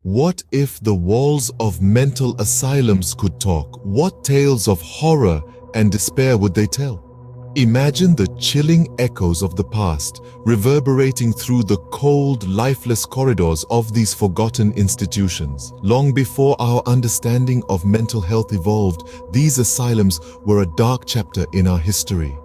What if the walls of mental asylums could talk? What tales of horror and despair would they tell? Imagine the chilling echoes of the past reverberating through the cold, lifeless corridors of these forgotten institutions. Long before our understanding of mental health evolved, these asylums were a dark chapter in our history.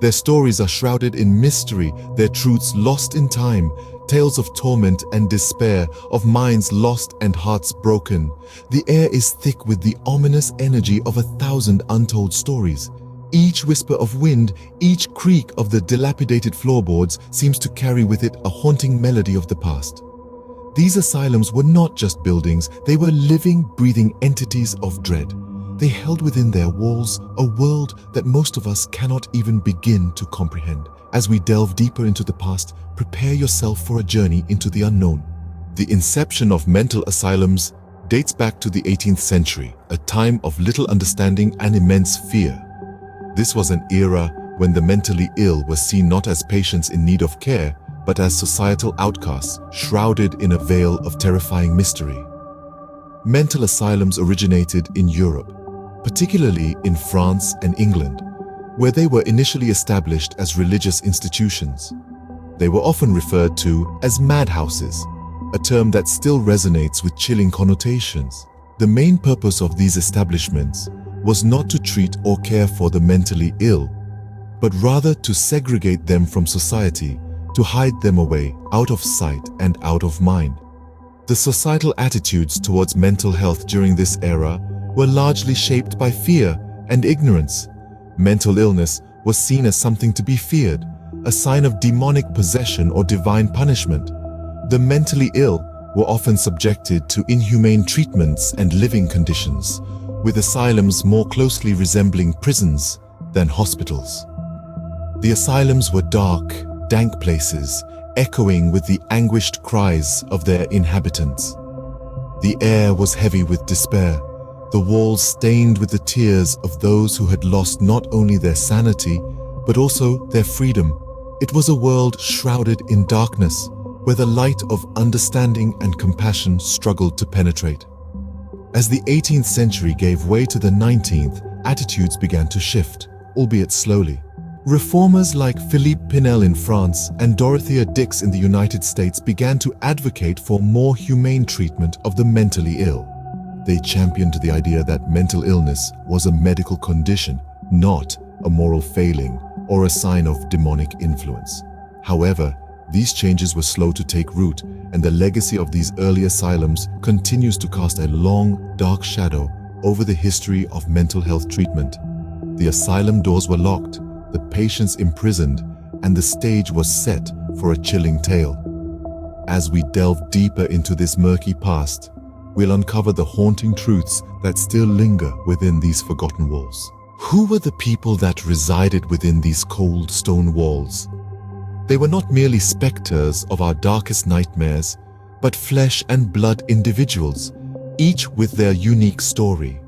Their stories are shrouded in mystery, their truths lost in time, tales of torment and despair, of minds lost and hearts broken. The air is thick with the ominous energy of 1,000 untold stories. Each whisper of wind, each creak of the dilapidated floorboards seems to carry with it a haunting melody of the past. These asylums were not just buildings, they were living, breathing entities of dread. They held within their walls a world that most of us cannot even begin to comprehend. As we delve deeper into the past, prepare yourself for a journey into the unknown. The inception of mental asylums dates back to the 18th century, a time of little understanding and immense fear. This was an era when the mentally ill were seen not as patients in need of care, but as societal outcasts shrouded in a veil of terrifying mystery. Mental asylums originated in Europe, particularly in France and England, where they were initially established as religious institutions. They were often referred to as madhouses, a term that still resonates with chilling connotations. The main purpose of these establishments was not to treat or care for the mentally ill, but rather to segregate them from society, to hide them away, out of sight and out of mind. The societal attitudes towards mental health during this era were largely shaped by fear and ignorance. Mental illness was seen as something to be feared, a sign of demonic possession or divine punishment. The mentally ill were often subjected to inhumane treatments and living conditions, with asylums more closely resembling prisons than hospitals. The asylums were dark, dank places, echoing with the anguished cries of their inhabitants. The air was heavy with despair, the walls stained with the tears of those who had lost not only their sanity, but also their freedom. It was a world shrouded in darkness, where the light of understanding and compassion struggled to penetrate. As the 18th century gave way to the 19th, attitudes began to shift, albeit slowly. Reformers like Philippe Pinel in France and Dorothea Dix in the United States began to advocate for more humane treatment of the mentally ill. They championed the idea that mental illness was a medical condition, not a moral failing or a sign of demonic influence. However, these changes were slow to take root, and the legacy of these early asylums continues to cast a long, dark shadow over the history of mental health treatment. The asylum doors were locked, the patients imprisoned, and the stage was set for a chilling tale. As we delve deeper into this murky past, we'll uncover the haunting truths that still linger within these forgotten walls. Who were the people that resided within these cold stone walls? They were not merely specters of our darkest nightmares, but flesh and blood individuals, each with their unique story.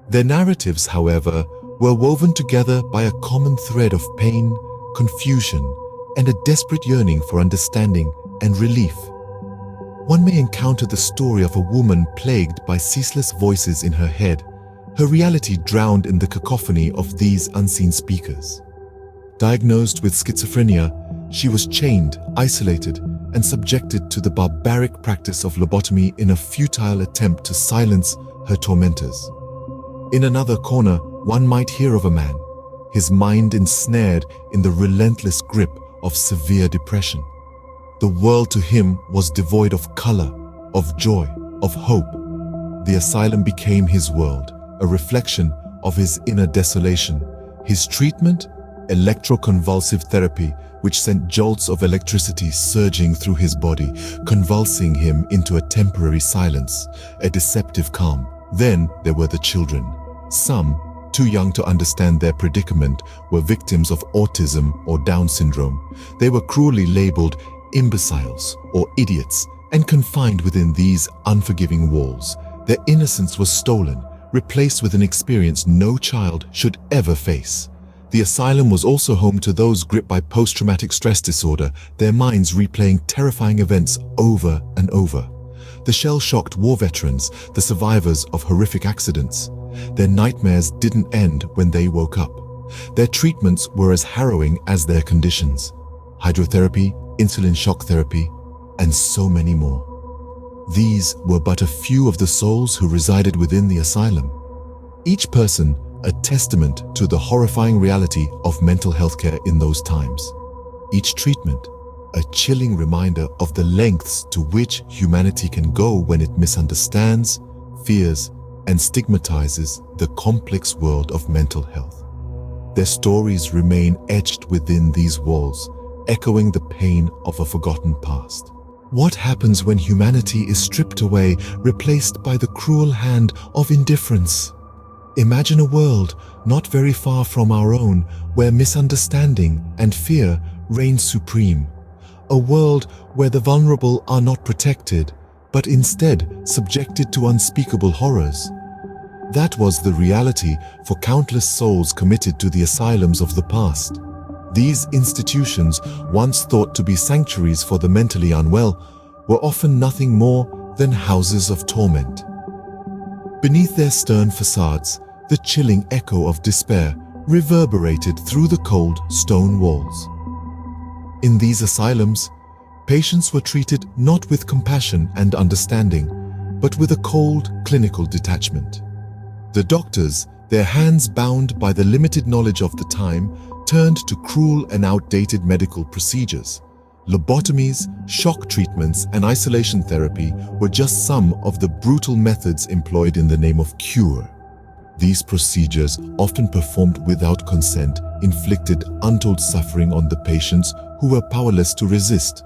Their narratives, however, were woven together by a common thread of pain, confusion, and a desperate yearning for understanding and relief. One may encounter the story of a woman plagued by ceaseless voices in her head, her reality drowned in the cacophony of these unseen speakers. Diagnosed with schizophrenia, she was chained, isolated, and subjected to the barbaric practice of lobotomy in a futile attempt to silence her tormentors. In another corner, one might hear of a man, his mind ensnared in the relentless grip of severe depression. The world to him was devoid of color, of joy, of hope. The asylum became his world, a reflection of his inner desolation. His treatment? Electroconvulsive therapy, which sent jolts of electricity surging through his body, convulsing him into a temporary silence, a deceptive calm. Then there were the children. Some, too young to understand their predicament, were victims of autism or Down syndrome. They were cruelly labeled imbeciles or idiots and confined within these unforgiving walls. Their innocence was stolen, replaced with an experience no child should ever face. The asylum was also home to those gripped by post-traumatic stress disorder, their minds replaying terrifying events over and over. The shell-shocked war veterans, the survivors of horrific accidents. Their nightmares didn't end when they woke up. Their treatments were as harrowing as their conditions. Hydrotherapy, insulin shock therapy, and so many more. These were but a few of the souls who resided within the asylum. Each person a testament to the horrifying reality of mental health care in those times. Each treatment a chilling reminder of the lengths to which humanity can go when it misunderstands, fears, and stigmatizes the complex world of mental health. Their stories remain etched within these walls, echoing the pain of a forgotten past. What happens when humanity is stripped away, replaced by the cruel hand of indifference? Imagine a world not very far from our own, where misunderstanding and fear reign supreme. A world where the vulnerable are not protected, but instead subjected to unspeakable horrors. That was the reality for countless souls committed to the asylums of the past. These institutions, once thought to be sanctuaries for the mentally unwell, were often nothing more than houses of torment. Beneath their stern facades, the chilling echo of despair reverberated through the cold stone walls. In these asylums, patients were treated not with compassion and understanding, but with a cold, clinical detachment. The doctors, their hands bound by the limited knowledge of the time, turned to cruel and outdated medical procedures. Lobotomies, shock treatments, and isolation therapy were just some of the brutal methods employed in the name of cure. These procedures, often performed without consent, inflicted untold suffering on the patients who were powerless to resist.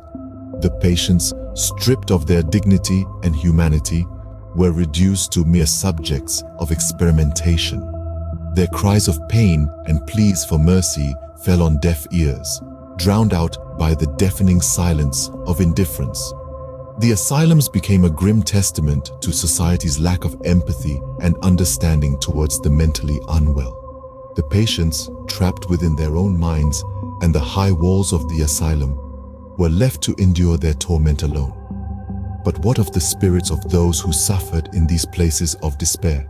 The patients, stripped of their dignity and humanity, were reduced to mere subjects of experimentation. Their cries of pain and pleas for mercy fell on deaf ears, drowned out by the deafening silence of indifference. The asylums became a grim testament to society's lack of empathy and understanding towards the mentally unwell. The patients, trapped within their own minds and the high walls of the asylum, were left to endure their torment alone. But what of the spirits of those who suffered in these places of despair?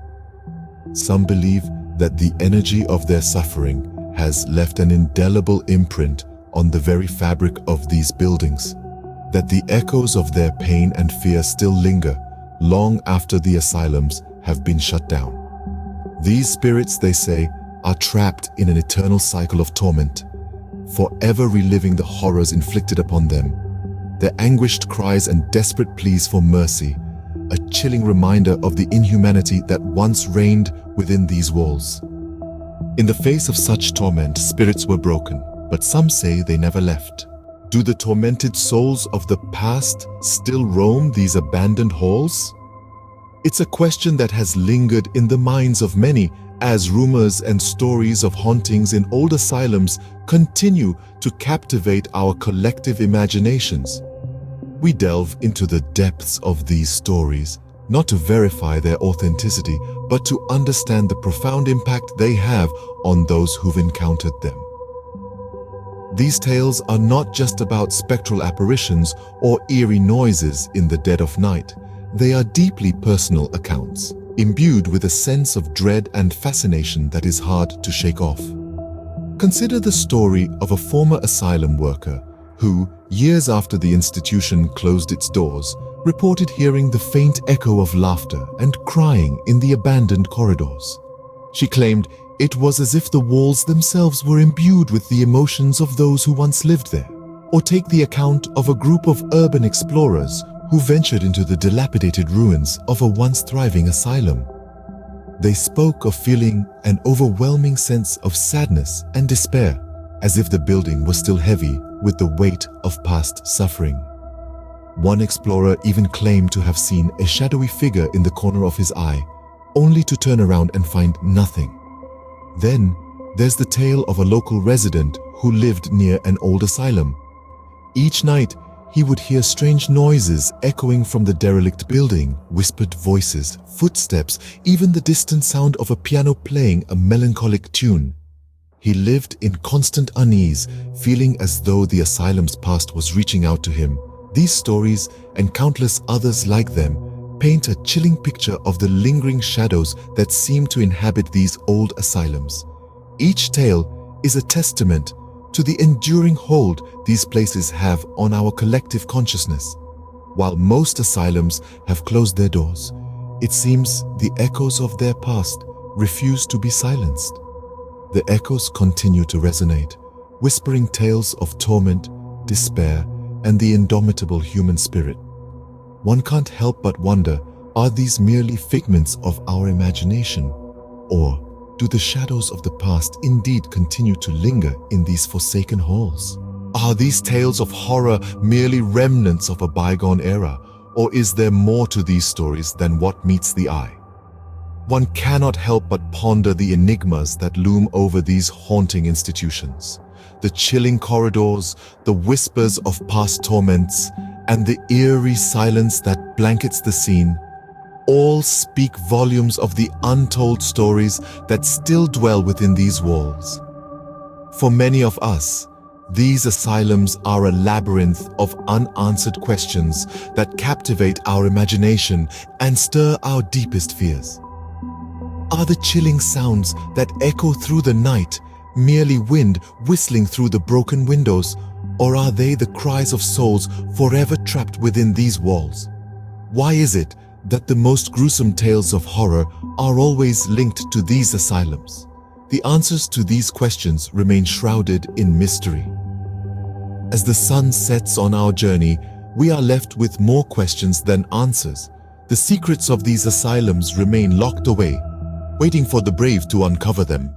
Some believe that the energy of their suffering has left an indelible imprint on the very fabric of these buildings, that the echoes of their pain and fear still linger long after the asylums have been shut down. These spirits, they say, are trapped in an eternal cycle of torment, forever reliving the horrors inflicted upon them. Their anguished cries and desperate pleas for mercy, a chilling reminder of the inhumanity that once reigned within these walls. In the face of such torment, spirits were broken, but some say they never left. Do the tormented souls of the past still roam these abandoned halls? It's a question that has lingered in the minds of many as rumors and stories of hauntings in old asylums continue to captivate our collective imaginations. We delve into the depths of these stories, not to verify their authenticity, but to understand the profound impact they have on those who've encountered them. These tales are not just about spectral apparitions or eerie noises in the dead of night. They are deeply personal accounts, imbued with a sense of dread and fascination that is hard to shake off. Consider the story of a former asylum worker who, years after the institution closed its doors, reported hearing the faint echo of laughter and crying in the abandoned corridors. She claimed it was as if the walls themselves were imbued with the emotions of those who once lived there. Or take the account of a group of urban explorers who ventured into the dilapidated ruins of a once thriving asylum. They spoke of feeling an overwhelming sense of sadness and despair, as if the building was still heavy with the weight of past suffering. One explorer even claimed to have seen a shadowy figure in the corner of his eye, only to turn around and find nothing. Then there's the tale of a local resident who lived near an old asylum. Each night, he would hear strange noises echoing from the derelict building, whispered voices, footsteps, even the distant sound of a piano playing a melancholic tune. He lived in constant unease, feeling as though the asylum's past was reaching out to him, These stories, and countless others like them, paint a chilling picture of the lingering shadows that seem to inhabit these old asylums. Each tale is a testament to the enduring hold these places have on our collective consciousness. While most asylums have closed their doors, it seems the echoes of their past refuse to be silenced. The echoes continue to resonate, whispering tales of torment, despair, and the indomitable human spirit. One can't help but wonder, are these merely figments of our imagination? Or do the shadows of the past indeed continue to linger in these forsaken halls? Are these tales of horror merely remnants of a bygone era, or is there more to these stories than what meets the eye? One cannot help but ponder the enigmas that loom over these haunting institutions. The chilling corridors, the whispers of past torments, and the eerie silence that blankets the scene, all speak volumes of the untold stories that still dwell within these walls. For many of us, these asylums are a labyrinth of unanswered questions that captivate our imagination and stir our deepest fears. Are the chilling sounds that echo through the night merely wind whistling through the broken windows, or are they the cries of souls forever trapped within these walls? Why is it that the most gruesome tales of horror are always linked to these asylums? The answers to these questions remain shrouded in mystery. As the sun sets on our journey, we are left with more questions than answers. The secrets of these asylums remain locked away, waiting for the brave to uncover them.